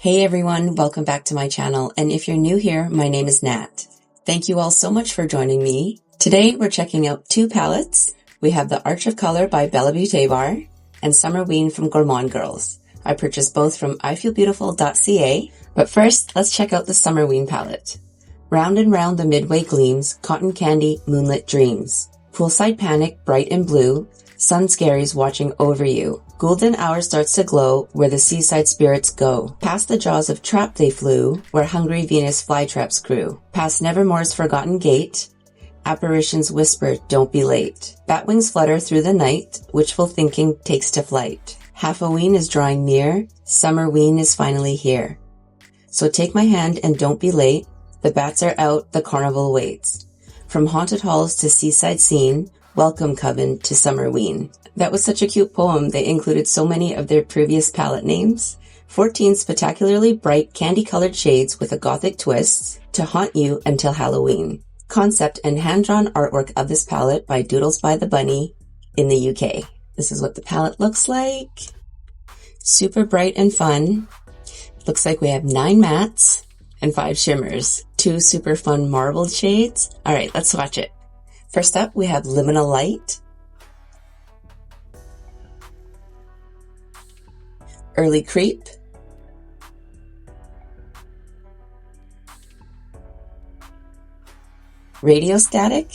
Hey everyone, welcome back to my channel, and if you're new here, my name is Nat. Thank you all so much for joining me. Today we're checking out two palettes. We have the Arch of Color by BellaBeauteBar and Summerween from Gourmande Girls. I purchased both from ifeelbeautiful.ca, but first let's check out the Summerween palette. Round and round the midway gleams, cotton candy, moonlit dreams. Poolside panic, bright and blue, sun scaries watching over you. Ghoulden-Hour starts to glow where the seaside spirits go. Past the jaws of trap they flew, where hungry Venus flytraps grew. Past Nevermore's forgotten gate, apparitions whisper, don't be late. Batwings flutter through the night, witchful thinking takes to flight. Half-a-ween is drawing near, Summerween is finally here. So take my hand and don't be late, the bats are out, the carnival waits. From haunted halls to seaside scene, welcome coven to Summerween. That was such a cute poem. They included so many of their previous palette names. 14 spectacularly bright candy-colored shades with a gothic twist to haunt you until Halloween. Concept and hand-drawn artwork of this palette by Doodles by the Bunny in the UK. This is what the palette looks like. Super bright and fun. Looks like we have 9 mattes and 5 shimmers. 2 super fun marbled shades. All right, let's swatch it. First up, we have Liminal Light, Early Creep, Radio Static,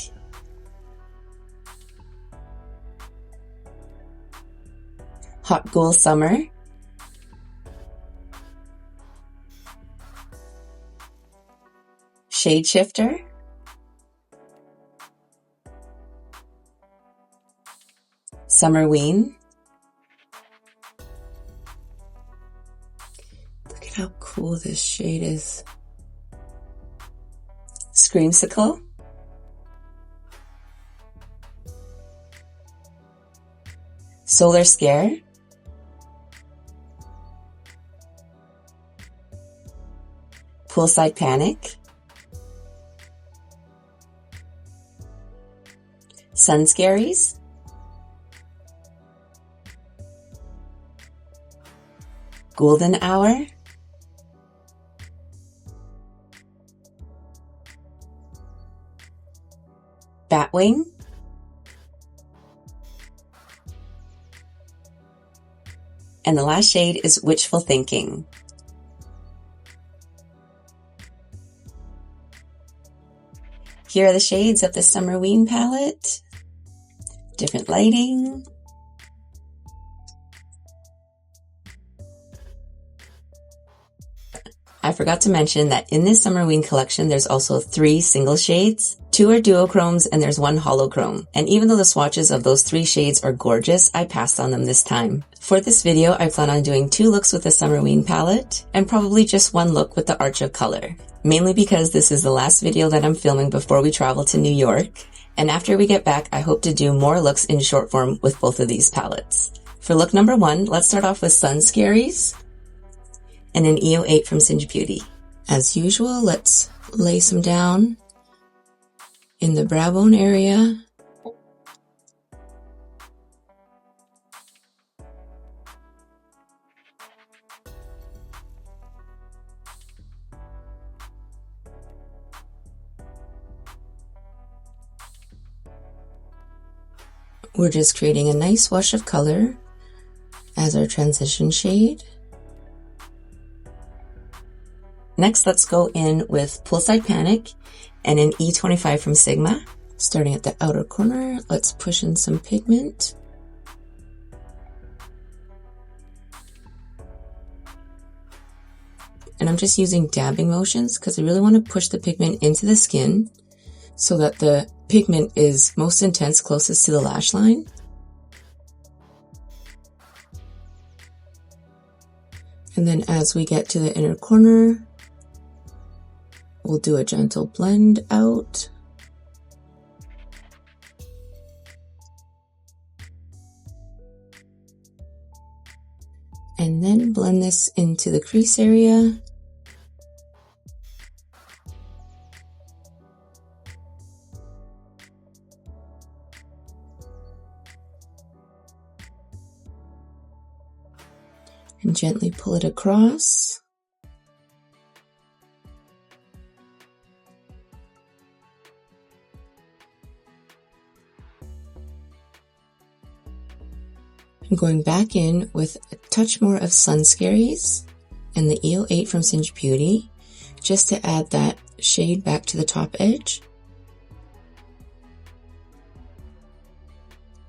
Hot Ghoul Summer, Shade Shifter, Summerween. Look at how cool this shade is. Screamsicle, Solar Scare, Poolside Panic, Sun Scaries, Ghoulden-Hour, Batwing, and the last shade is Witchful Thinking. Here are the shades of the Summerween palette. Different lighting. I forgot to mention that in this Summerween collection, there's also 3 single shades. 2 are duochromes and there's 1 holochrome. And even though the swatches of those 3 shades are gorgeous, I passed on them this time. For this video, I plan on doing 2 looks with the Summerween palette and probably just 1 look with the Arch of Color. Mainly because this is the last video that I'm filming before we travel to New York. And after we get back, I hope to do more looks in short form with both of these palettes. For look number 1, let's start off with Sun Scaries and an EO8 from Singe Beauty. As usual, let's lay some down in the brow bone area. We're just creating a nice wash of color as our transition shade. Next, let's go in with Poolside Panic and an E25 from Sigma. Starting at the outer corner, let's push in some pigment. And I'm just using dabbing motions because I really want to push the pigment into the skin so that the pigment is most intense closest to the lash line. And then as we get to the inner corner, we'll do a gentle blend out. And then blend this into the crease area. and gently pull it across. I'm going back in with a touch more of Scaries and the EO8 from Singe Beauty, just to add that shade back to the top edge.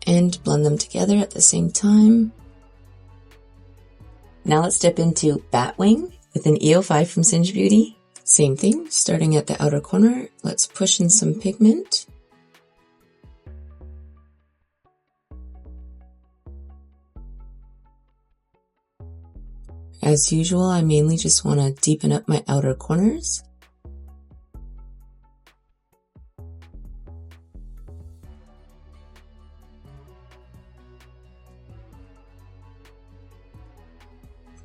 And blend them together at the same time. Now let's dip into Batwing with an EO5 from Singe Beauty. Same thing, starting at the outer corner, let's push in some pigment. As usual, I mainly just want to deepen up my outer corners.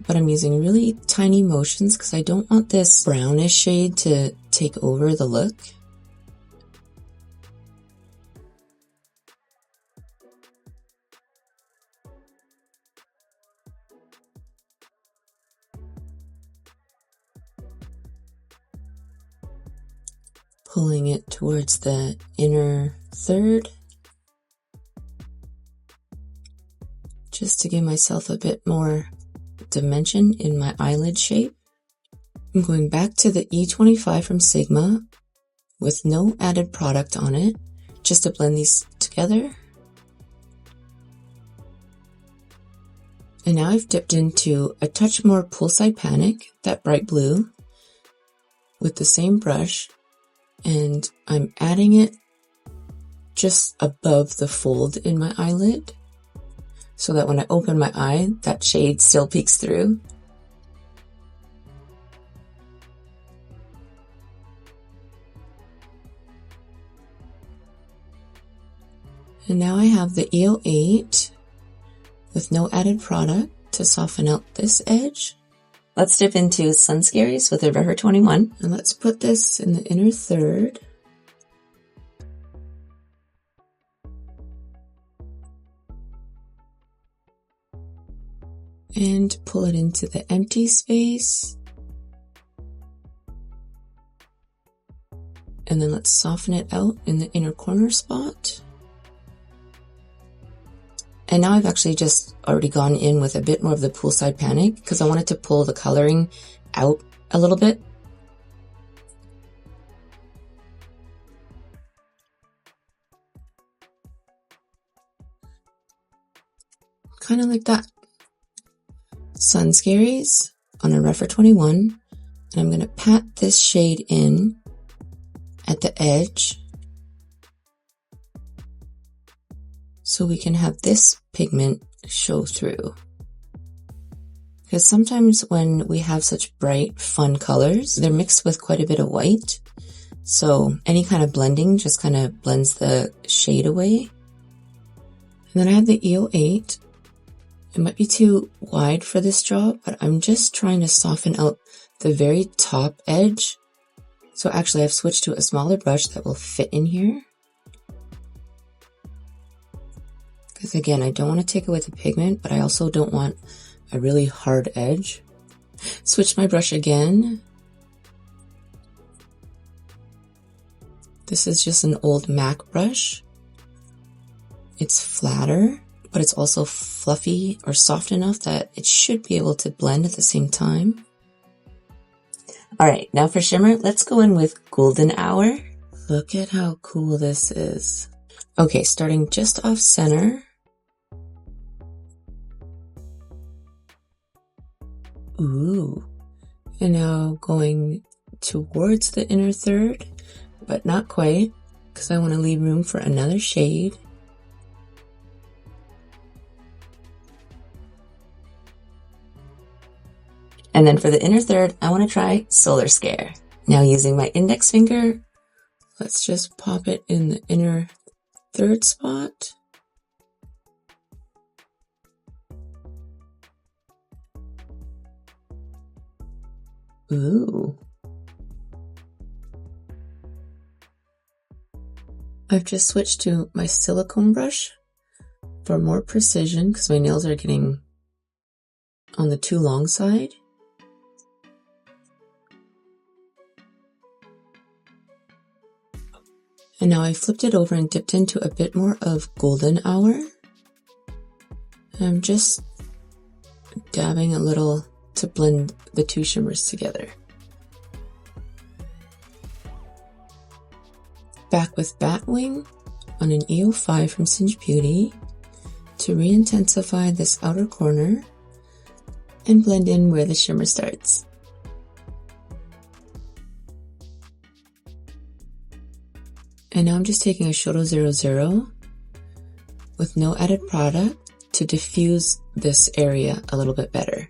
But I'm using really tiny motions because I don't want this brownish shade to take over the look. Pulling it towards the inner third, just to give myself a bit more dimension in my eyelid shape. I'm going back to the E25 from Sigma with no added product on it, just to blend these together. And now I've dipped into a touch more Poolside Panic, that bright blue, with the same brush, and I'm adding it just above the fold in my eyelid, so that when I open my eye, that shade still peeks through. And now I have the EO8 with no added product to soften out this edge. Let's dip into Scaries with a Forever 21. And let's put this in the inner third. And pull it into the empty space. And then let's soften it out in the inner corner spot. And now I've actually just already gone in with a bit more of the Poolside Panic because I wanted to pull the coloring out a little bit. Kind of like that. Scaries on a Forever 21, and I'm going to pat this shade in at the edge so we can have this pigment show through. Because sometimes when we have such bright, fun colors, they're mixed with quite a bit of white, so any kind of blending just kind of blends the shade away. And then I have the EO8. It might be too wide for this job, but I'm just trying to soften out the very top edge. So actually I've switched to a smaller brush that will fit in here. Because again, I don't want to take away the pigment, but I also don't want a really hard edge. Switch my brush again. This is just an old MAC brush. It's flatter, but it's also fluffy or soft enough that it should be able to blend at the same time. All right, now for shimmer, let's go in with Ghoulden-Hour. Look at how cool this is. Okay, starting just off center. Ooh. And now going towards the inner third, but not quite, because I want to leave room for another shade. And then for the inner third, I want to try Solar Scare. Now using my index finger, let's just pop it in the inner third spot. Ooh. I've just switched to my silicone brush for more precision because my nails are getting on the too long side. And now I flipped it over and dipped into a bit more of Ghoulden-Hour. I'm just dabbing a little to blend the two shimmers together. Back with Batwing on an EO5 from Singe Beauty to re-intensify this outer corner and blend in where the shimmer starts. And now I'm just taking a Shoto 00 with no added product to diffuse this area a little bit better.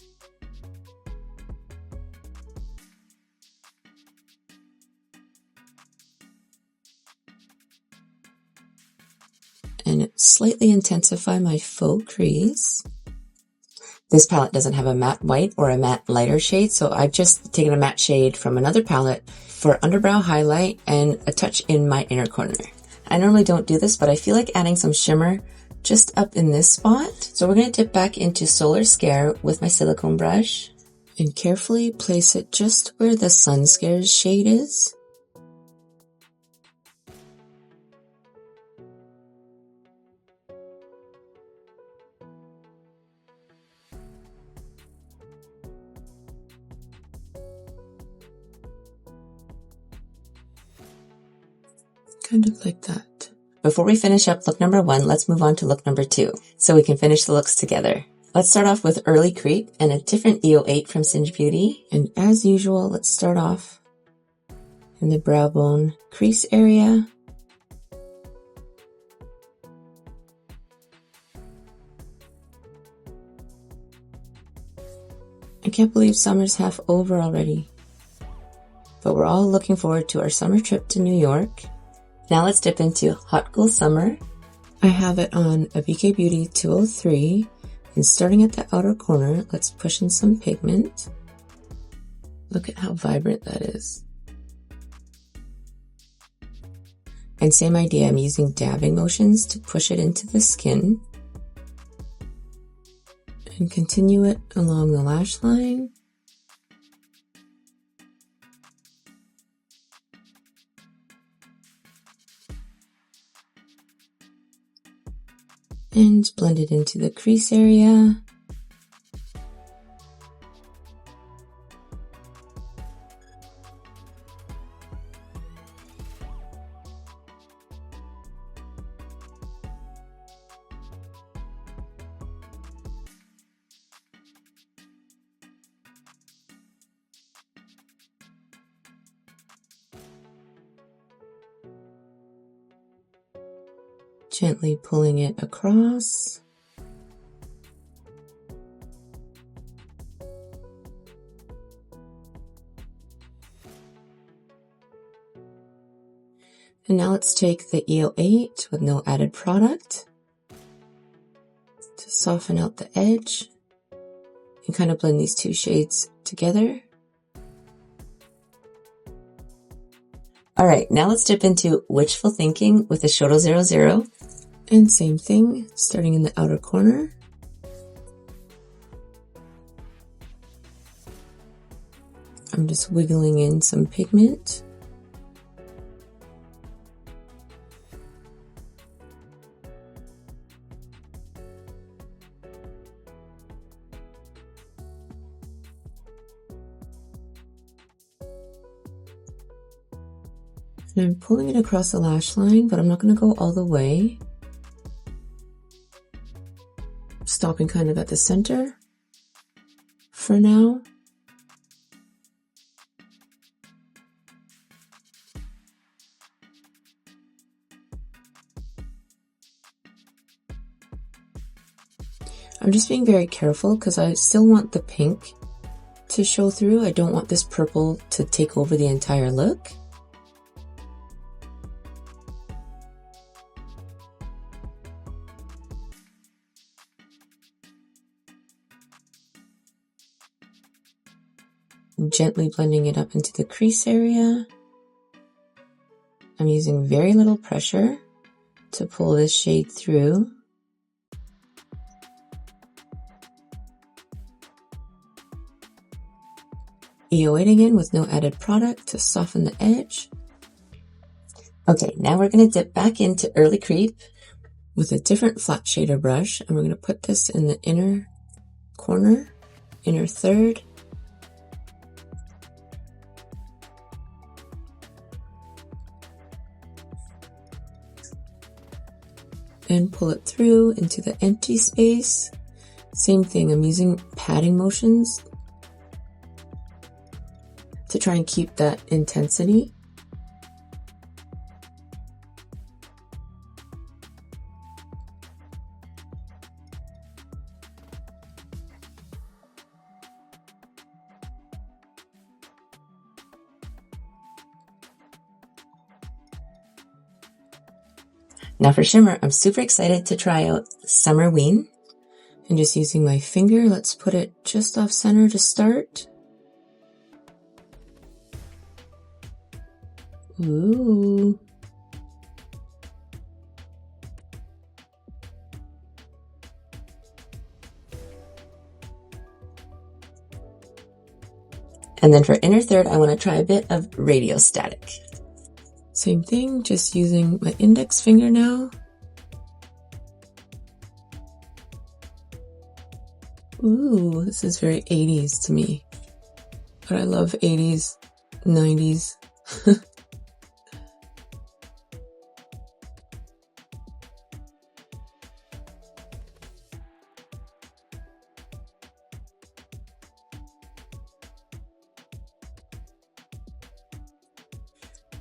And slightly intensify my faux crease. This palette doesn't have a matte white or a matte lighter shade, so I've just taken a matte shade from another palette for underbrow highlight and a touch in my inner corner. I normally don't do this, but I feel like adding some shimmer just up in this spot. So we're going to dip back into Solar Scare with my silicone brush and carefully place it just where the Sun Scares shade is. Kind of like that. Before we finish up look number 1, let's move on to look number 2, so we can finish the looks together. Let's start off with Early Creep and a different EO8 from Singe Beauty. And as usual, let's start off in the brow bone crease area. I can't believe summer's half over already. But we're all looking forward to our summer trip to New York. Now let's dip into Hot Ghoul Summer. I have it on a BK Beauty 203, and starting at the outer corner, let's push in some pigment. Look at how vibrant that is. And same idea, I'm using dabbing motions to push it into the skin. And continue it along the lash line. And blend it into the crease area. Gently pulling it across. And now let's take the EO8 with no added product to soften out the edge and kind of blend these two shades together. All right, now let's dip into Witchful Thinking with a Shoto 00. And same thing, starting in the outer corner. I'm just wiggling in some pigment. And I'm pulling it across the lash line, but I'm not going to go all the way. Stopping kind of at the center for now. I'm just being very careful because I still want the pink to show through. I don't want this purple to take over the entire look. Gently blending it up into the crease area. I'm using very little pressure to pull this shade through. EO8 again with no added product to soften the edge. Okay, now we're going to dip back into Early Creep with a different flat shader brush, and we're going to put this in the inner corner, inner third. And pull it through into the empty space. Same thing, I'm using patting motions to try and keep that intensity. Now for shimmer, I'm super excited to try out Summerween. And just using my finger, let's put it just off center to start. Ooh. And then for inner third, I want to try a bit of radio static. Same thing, just using my index finger now. Ooh, this is very 80s to me. But I love 80s, 90s.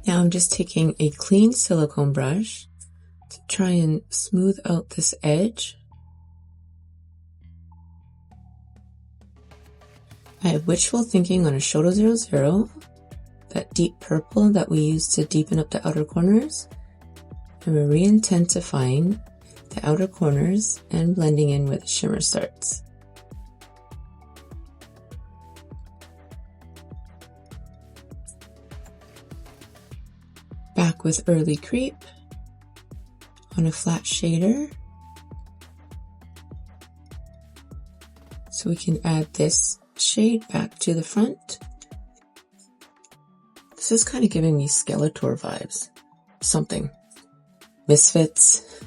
Now I'm just taking a clean silicone brush to try and smooth out this edge. I have Witchful Thinking on a Shoto 00, that deep purple that we use to deepen up the outer corners. And we're re-intensifying the outer corners and blending in where the shimmer starts. Back with Early Creep on a flat shader. So we can add this shade back to the front. This is kind of giving me Skeletor vibes. Something. Misfits.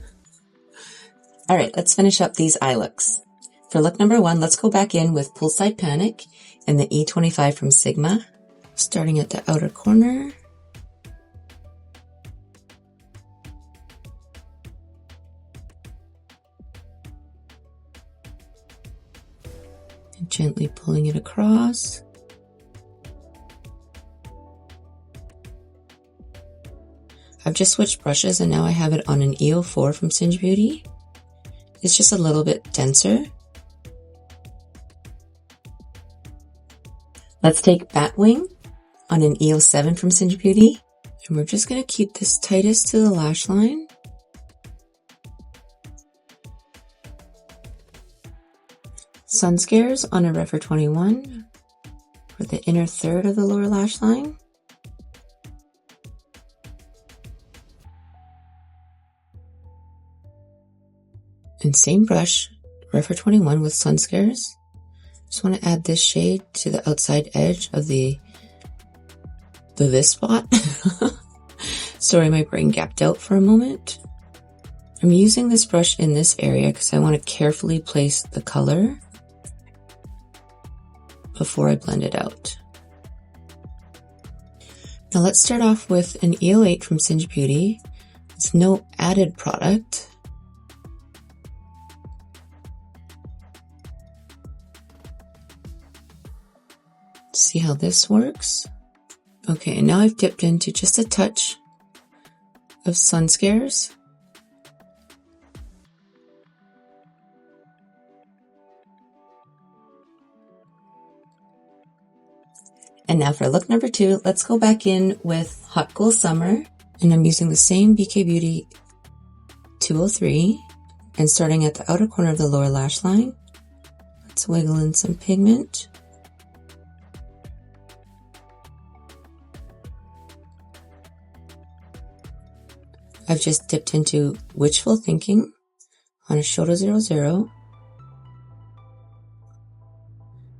Alright, let's finish up these eye looks. For look number 1, let's go back in with Poolside Panic and the E25 from Sigma. Starting at the outer corner. And gently pulling it across. I've just switched brushes and now I have it on an E04 from Singe Beauty. It's just a little bit denser. Let's take Batwing on an E07 from Singe Beauty. And we're just going to keep this tightest to the lash line. Sun Scares on a Refer 21 for the inner third of the lower lash line. And same brush, Refer 21 with Sun Scares. Just want to add this shade to the outside edge of the this spot. Sorry, my brain gapped out for a moment. I'm using this brush in this area because I want to carefully place the color before I blend it out. Now let's start off with an E08 from Singe Beauty. It's no added product. See how this works? Okay, and now I've dipped into just a touch of Sun Scares. And now for look number 2, let's go back in with Hot Ghoul Summer. And I'm using the same BK Beauty 203 and starting at the outer corner of the lower lash line. Let's wiggle in some pigment. I've just dipped into Witchful Thinking on a Shoto 00.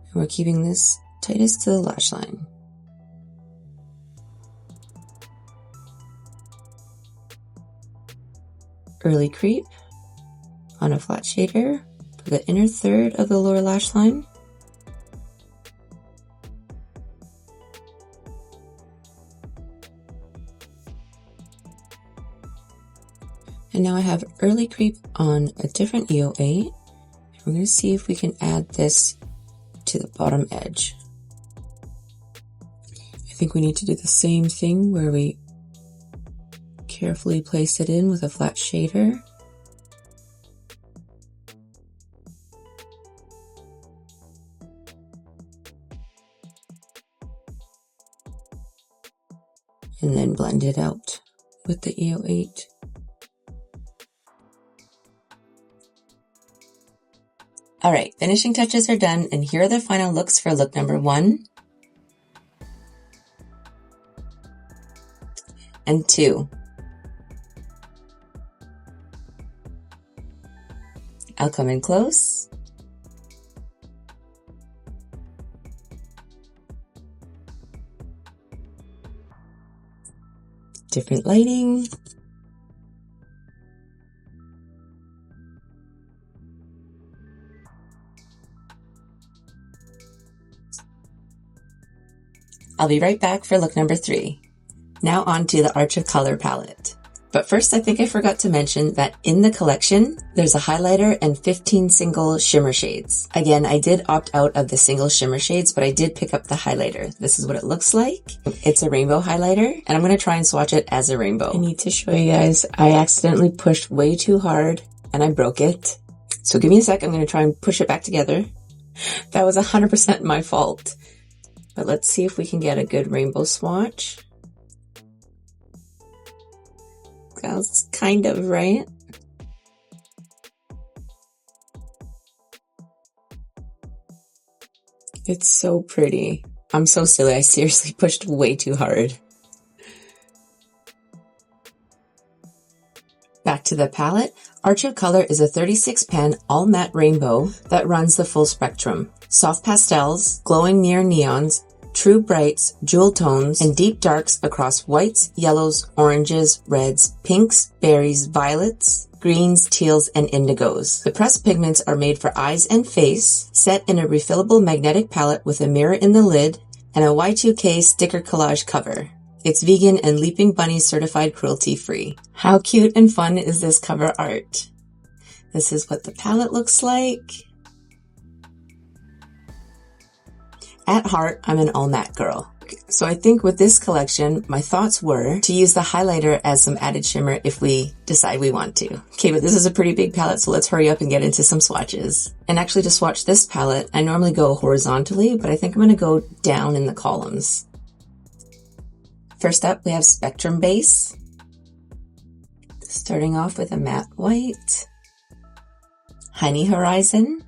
And we're keeping this tightest to the lash line. Early Creep on a flat shader for the inner third of the lower lash line. And now I have Early Creep on a different EO8. We're going to see if we can add this to the bottom edge. I think we need to do the same thing where we carefully place it in with a flat shader. And then blend it out with the EO8. Alright, finishing touches are done, and here are the final looks for look number 1 and 2. I'll come in close. Different lighting. I'll be right back for look number 3. Now on to the Arch of Color palette. But first, I think I forgot to mention that in the collection, there's a highlighter and 15 single shimmer shades. Again, I did opt out of the single shimmer shades, but I did pick up the highlighter. This is what it looks like. It's a rainbow highlighter, and I'm going to try and swatch it as a rainbow. I need to show you guys, I accidentally pushed way too hard, and I broke it. So give me a sec, I'm going to try and push it back together. That was 100% my fault. But let's see if we can get a good rainbow swatch. That's kind of right. It's so pretty. I'm so silly. I seriously pushed way too hard. Back to the palette. Arch of Color is a 36 pen all matte rainbow that runs the full spectrum. Soft pastels, glowing near neons, true brights, jewel tones, and deep darks across whites, yellows, oranges, reds, pinks, berries, violets, greens, teals, and indigos. The pressed pigments are made for eyes and face, set in a refillable magnetic palette with a mirror in the lid and a Y2K sticker collage cover. It's vegan and Leaping Bunny certified cruelty-free. How cute and fun is this cover art? This is what the palette looks like. At heart, I'm an all matte girl. So I think with this collection, my thoughts were to use the highlighter as some added shimmer if we decide we want to. Okay, but this is a pretty big palette, so let's hurry up and get into some swatches. And actually to swatch this palette, I normally go horizontally, but I think I'm going to go down in the columns. First up, we have Spectrum Base. Starting off with a matte white. Honey Horizon.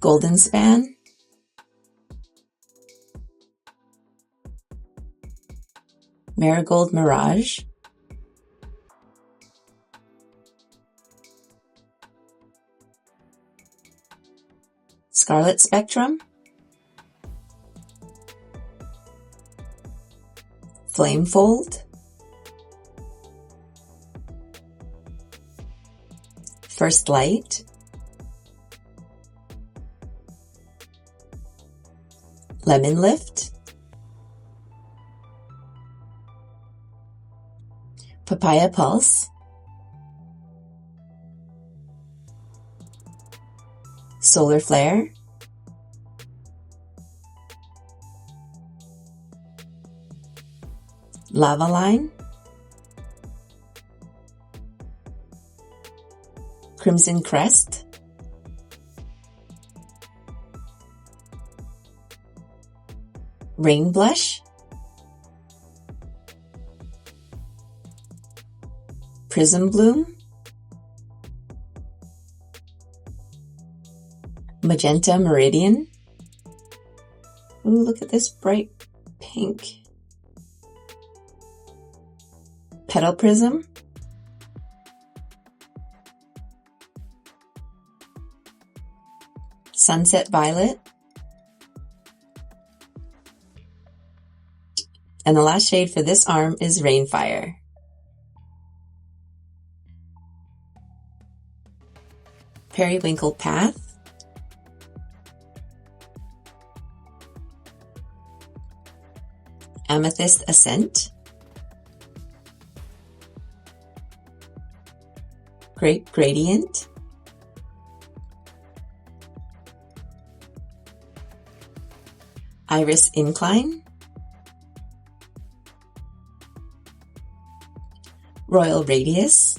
Golden Span, Marigold Mirage, Scarlet Spectrum, Flame Fold, First Light, Lemon Lift, Papaya Pulse, Solar Flare, Lava Line, Crimson Crest, Rain Blush, Prism Bloom, Magenta Meridian. Ooh, look at this bright pink. Petal Prism, Sunset Violet, and the last shade for this arm is Rainfire. Periwinkle Path, Amethyst Ascent, Grape Gradient, Iris Incline, Royal Radius,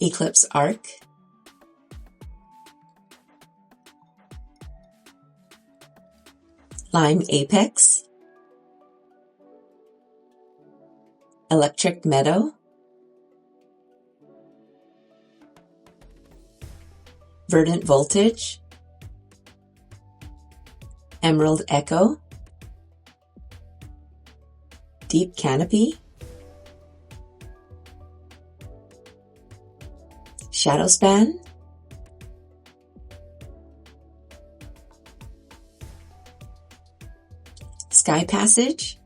Eclipse Arc, Lime Apex, Electric Meadow, Verdant Voltage, Emerald Echo, Deep Canopy, Shadow Span, Sky Passage,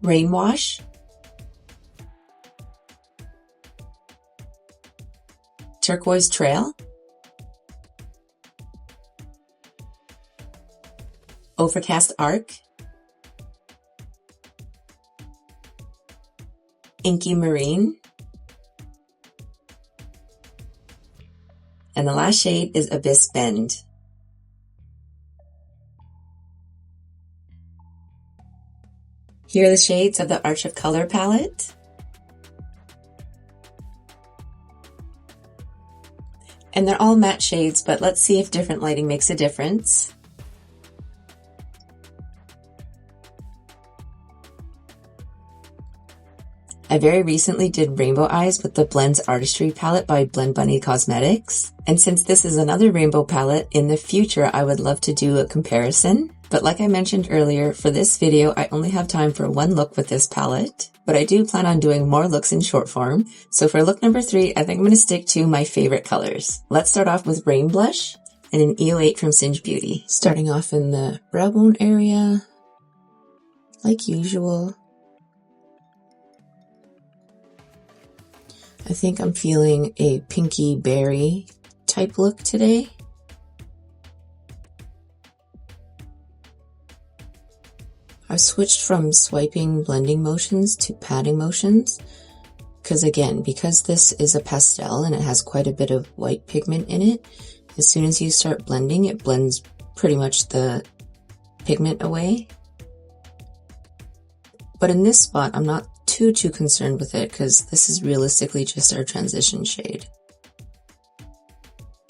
Rainwash, Turquoise Trail, Overcast Arc, Inky Marine, and the last shade is Abyss Bend. Here are the shades of the Arch of Color palette. And they're all matte shades, but let's see if different lighting makes a difference. I very recently did rainbow eyes with the Blends Artistry palette by Blend Bunny Cosmetics. And since this is another rainbow palette, in the future I would love to do a comparison. But like I mentioned earlier, for this video I only have time for one look with this palette. But I do plan on doing more looks in short form. So for look number 3, I think I'm going to stick to my favorite colors. Let's start off with Rain Blush and an EO8 from Singe Beauty. Starting off in the brow bone area, like usual. I think I'm feeling a pinky berry type look today. I've switched from swiping blending motions to patting motions because this is a pastel and it has quite a bit of white pigment in it. As soon as you start blending, it blends pretty much the pigment away. But in this spot, I'm not too concerned with it because this is realistically just our transition shade.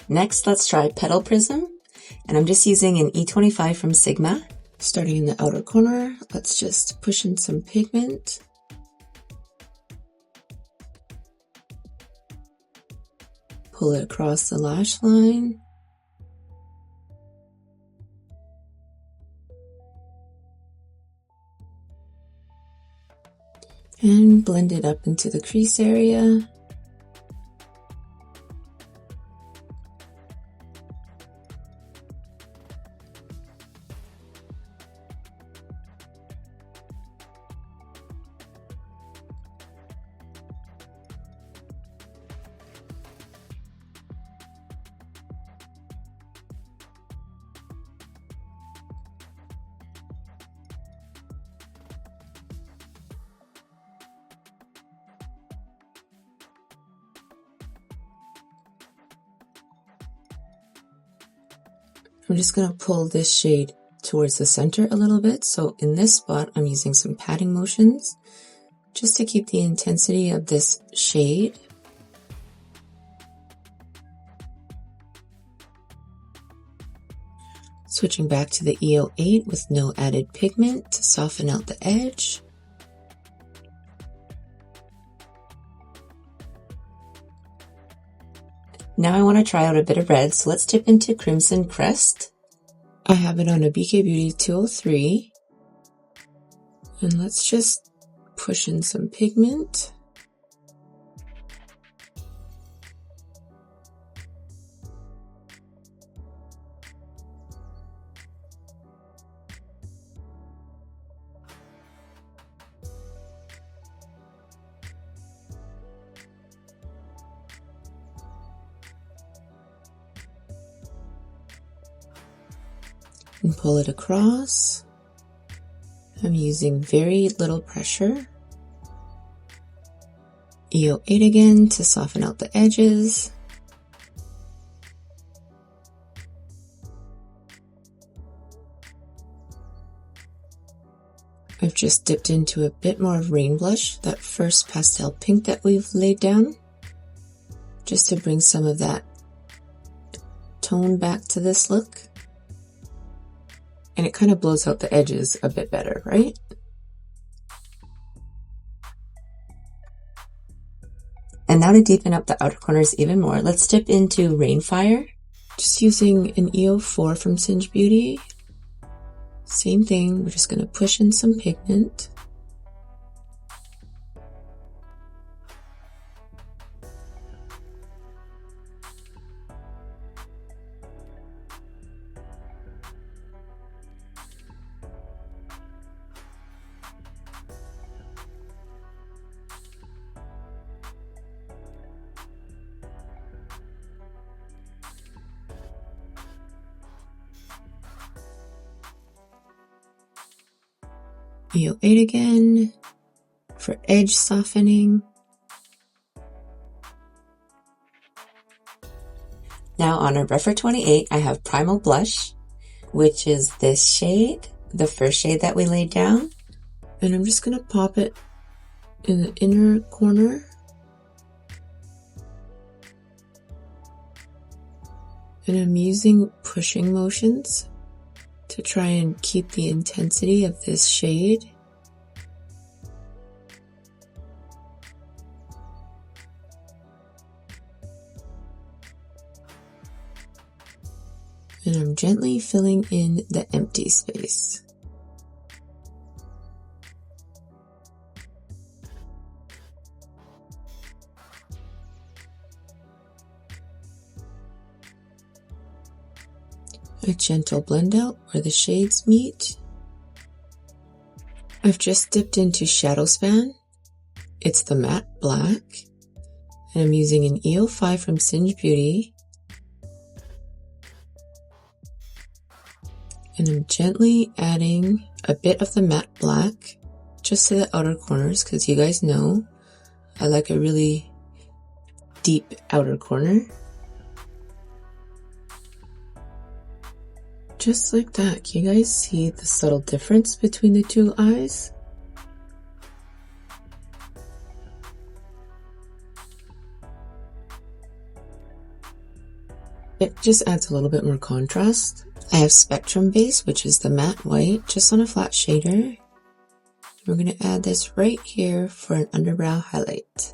Next, let's try Petal Prism, and I'm just using an E25 from Sigma. Starting in the outer corner, let's just push in some pigment. Pull it across the lash line. And blend it up into the crease area. I'm just going to pull this shade towards the center a little bit. So in this spot, I'm using some patting motions just to keep the intensity of this shade. Switching back to the EO8 with no added pigment to soften out the edge. Now I want to try out a bit of red, so let's dip into Crimson Crest. I have it on a BK Beauty 203. And let's just push in some pigment. and pull it across. I'm using very little pressure. EO8 again to soften out the edges. I've just dipped into a bit more of Rain Blush, that first pastel pink that we've laid down, just to bring some of that tone back to this look. And it kind of blows out the edges a bit better, right? And now to deepen up the outer corners even more, let's dip into Rainfire. Just using an EO4 from Singe Beauty. Same thing, we're just going to push in some pigment. EO8 again for edge softening. Now on our Refer 28, I have Primal Blush, which is this shade, the first shade that we laid down. And I'm just going to pop it in the inner corner. And I'm using pushing motions to try and keep the intensity of this shade. And I'm gently filling in the empty space. A gentle blend out where the shades meet. I've just dipped into Shadow Span. It's the matte black. And I'm using an EO5 from Singe Beauty. And I'm gently adding a bit of the matte black just to the outer corners, because you guys know I like a really deep outer corner. Just like that. Can you guys see the subtle difference between the two eyes? It just adds a little bit more contrast. I have Spectrum Base, which is the matte white, just on a flat shader. We're going to add this right here for an underbrow highlight.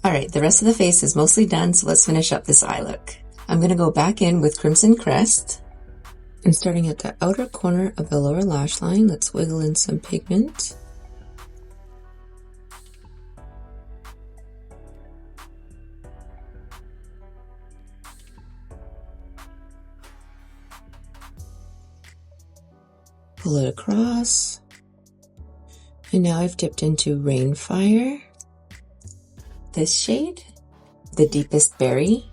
Alright, the rest of the face is mostly done, so let's finish up this eye look. I'm going to go back in with Crimson Crest. And starting at the outer corner of the lower lash line, let's wiggle in some pigment. Pull it across. And now I've dipped into Rainfire. This shade, the Deepest Berry.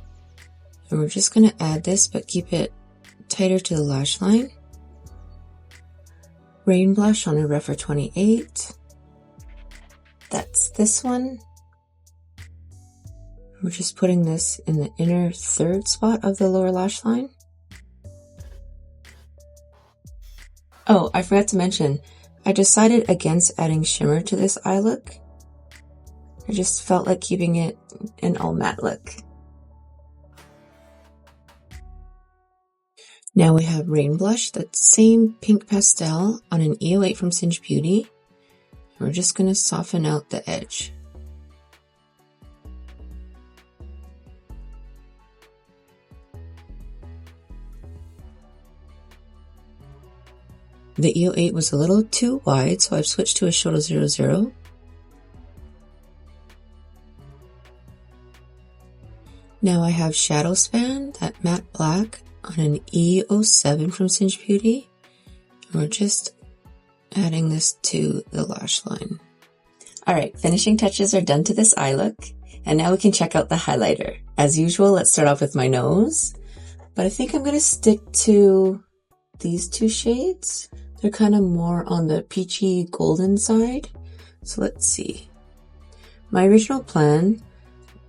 And we're just going to add this, but keep it tighter to the lash line. Rain Blush on a Refer 28. That's this one. We're just putting this in the inner third spot of the lower lash line. Oh, I forgot to mention, I decided against adding shimmer to this eye look. I just felt like keeping it an all matte look. Now we have Rain Blush, that same pink pastel on an EO8 from Singe Beauty. We're just going to soften out the edge. The EO8 was a little too wide, so I've switched to a Shoto 00. Now I have Shadow Span, that matte black, on an E07 from Cinch Beauty. And we're just adding this to the lash line. Alright, finishing touches are done to this eye look, and now we can check out the highlighter. As usual, let's start off with my nose, but I think I'm going to stick to these two shades. They're kind of more on the peachy golden side. So let's see. My original plan,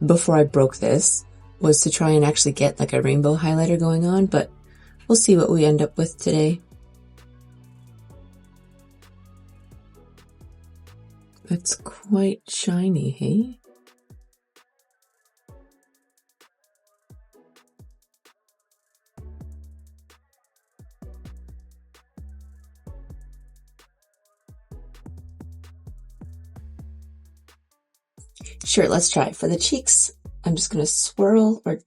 before I broke this, was to try and actually get like a rainbow highlighter going on, but we'll see what we end up with today. That's quite shiny, hey? Sure, let's try. For the cheeks, I'm just going to swirl or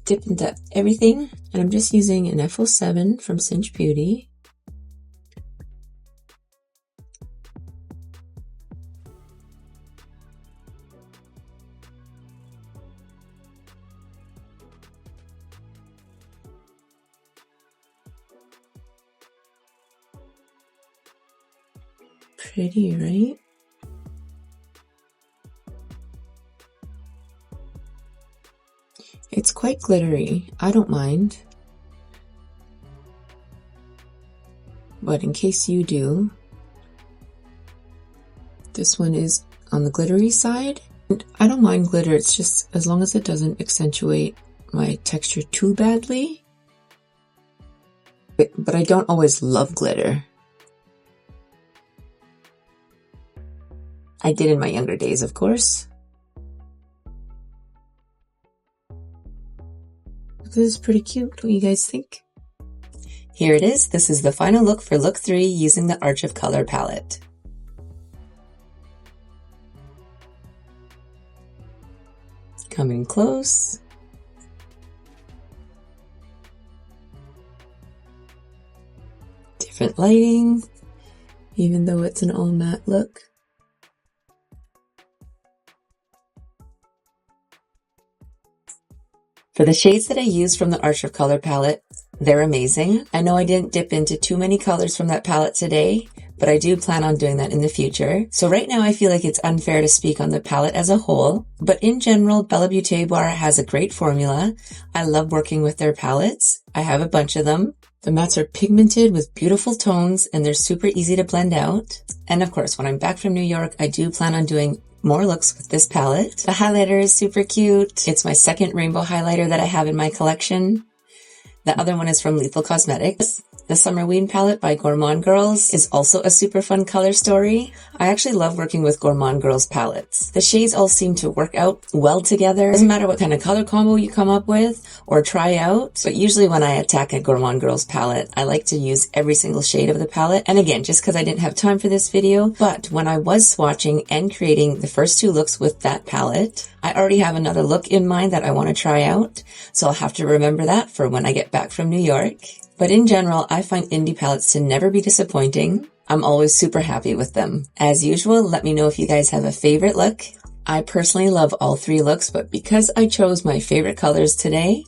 dip into everything, and I'm just using an F07 from Cinch Beauty. Pretty, right? It's quite glittery. I don't mind. But in case you do, this one is on the glittery side. And I don't mind glitter, it's just as long as it doesn't accentuate my texture too badly. But I don't always love glitter. I did in my younger days, of course. This is pretty cute, don't you guys think? Here it is. This is the final look for look 3 using the Arch of Color palette. Coming close. Different lighting, even though it's an all matte look. For the shades that I used from the Arch of Color palette, they're amazing. I know I didn't dip into too many colors from that palette today, but I do plan on doing that in the future. So right now I feel like it's unfair to speak on the palette as a whole, but in general, BellaBeauteBar has a great formula. I love working with their palettes. I have a bunch of them. The mattes are pigmented with beautiful tones and they're super easy to blend out. And of course, when I'm back from New York, I do plan on doing more looks with this palette. The highlighter is super cute. It's my second rainbow highlighter that I have in my collection. The other one is from Lethal Cosmetics. The Summerween Palette by Gourmande Girls is also a super fun color story. I actually love working with Gourmande Girls palettes. The shades all seem to work out well together. Doesn't matter what kind of color combo you come up with or try out, but usually when I attack a Gourmande Girls palette, I like to use every single shade of the palette. And again, just because I didn't have time for this video, but when I was swatching and creating the first 2 looks with that palette, I already have another look in mind that I want to try out, so I'll have to remember that for when I get back from New York. But in general, I find indie palettes to never be disappointing. I'm always super happy with them. As usual, let me know if you guys have a favorite look. I personally love all 3 looks, but because I chose my favorite colors today,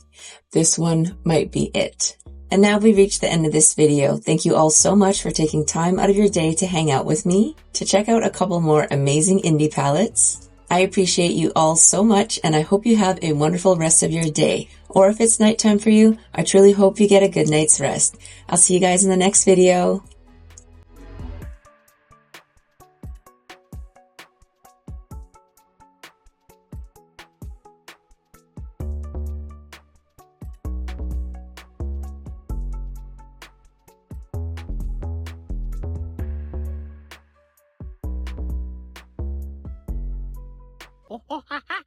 this one might be it. And now we've reached the end of this video. Thank you all so much for taking time out of your day to hang out with me, to check out a couple more amazing indie palettes. I appreciate you all so much, and I hope you have a wonderful rest of your day. Or if it's nighttime for you, I truly hope you get a good night's rest. I'll see you guys in the next video. Oh, ha ha!